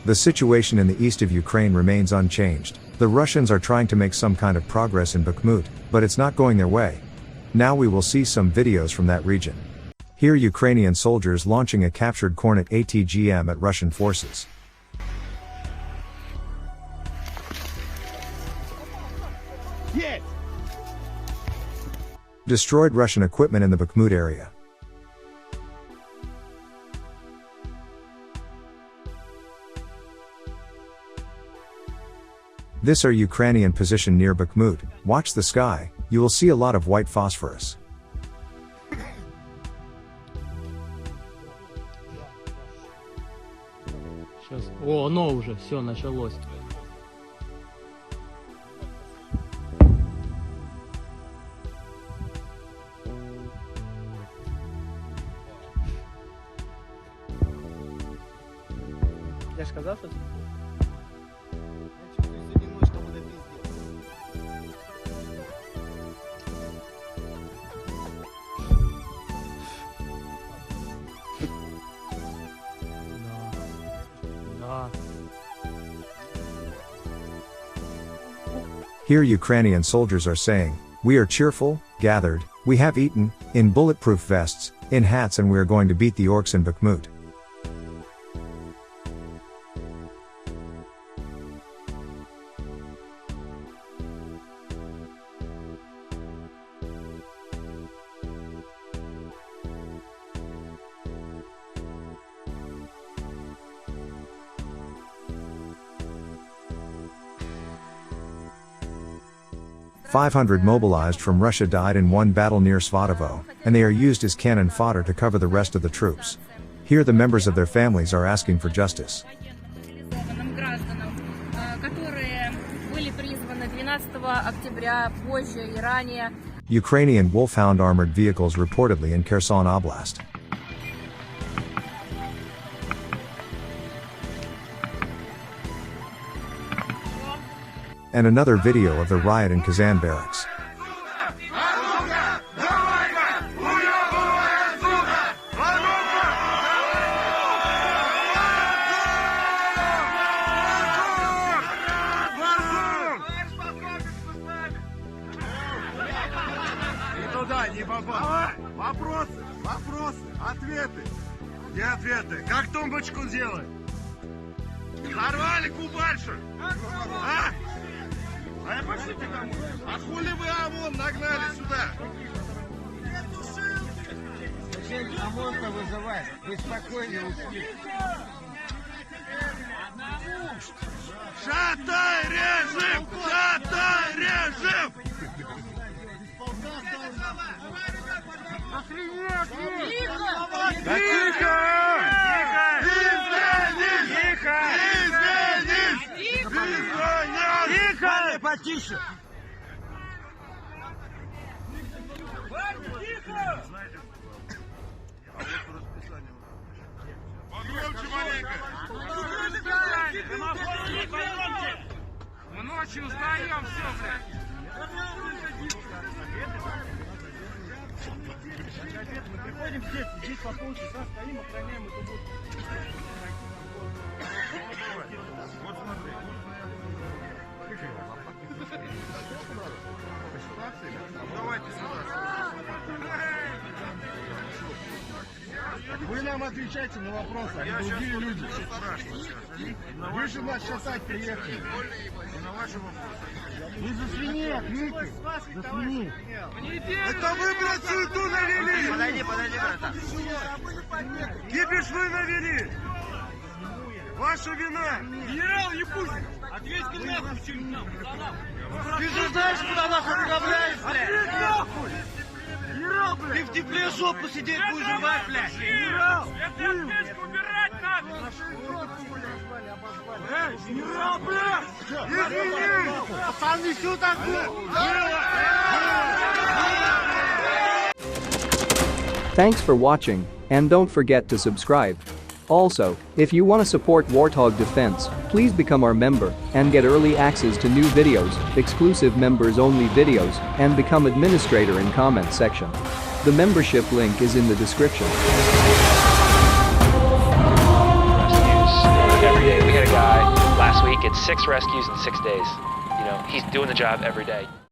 The situation in the east of Ukraine remains unchanged. The Russians are trying to make some kind of progress in Bakhmut, but it's not going their way. Now we will see some videos from that region. Here Ukrainian soldiers launching a captured Kornet ATGM at Russian forces. Yes. Destroyed Russian equipment in the Bakhmut area. This are Ukrainian position near Bakhmut. Watch the sky, you will see a lot of white phosphorus. Сейчас. О, оно уже, все, началось. Я же сказал, что... Here Ukrainian soldiers are saying, "We are cheerful, gathered, we have eaten, in bulletproof vests, in hats, and we are going to beat the orcs in Bakhmut." "500 mobilized from Russia died in one battle near Svatovo, and they are used as cannon fodder to cover the rest of the troops." Here the members of their families are asking for justice. Ukrainian Wolfhound armored vehicles reportedly in Kherson Oblast. And another video of the riot in Kazan barracks. Вопросы, ответы. Где ответы? Как тумбочку сделать? Сорвали кубальшу? А? А пошлите домой. А хули вы ОМОН нагнали сюда? Зачем ОМОН-то вызывать? Вы спокойно ушли. Шатай режим! Шатай режим! Тихо! Тихо! Потише! Погромче маленько! Мы ночью узнаем все, блядь! Мы приходим здесь по полчаса стоим, охраняем эту будку. Вот смотри. Давайте сюда. Вы нам отвечайте на вопросы, они другие люди. Вы же нас шатать приехали. Вы за свиней ответьте. За свиней. Это вы, блядь, суету навели. Подойди, братан. Кипиш вы навели. Ваша вина. Генерал Епусин, ответьте нахуй, чертям. Ты же знаешь, куда нахуй отправляешь, блядь. Ответь нахуй. Генерал, блядь. Ты в тепле жопу сидеть будешь жевать, блядь. Генерал. Это ответку убирать надо. Эй, генерал, блядь. Извини. Пацаны, что такое? Thanks for watching, and don't forget to subscribe. Also, if you want to support Warthog Defense, please become our member and get early access to new videos, exclusive members-only videos, and become administrator in comment section. The membership link is in the description. Every day we had a guy get 6 rescues in 6 days. You know, he's doing the job every day.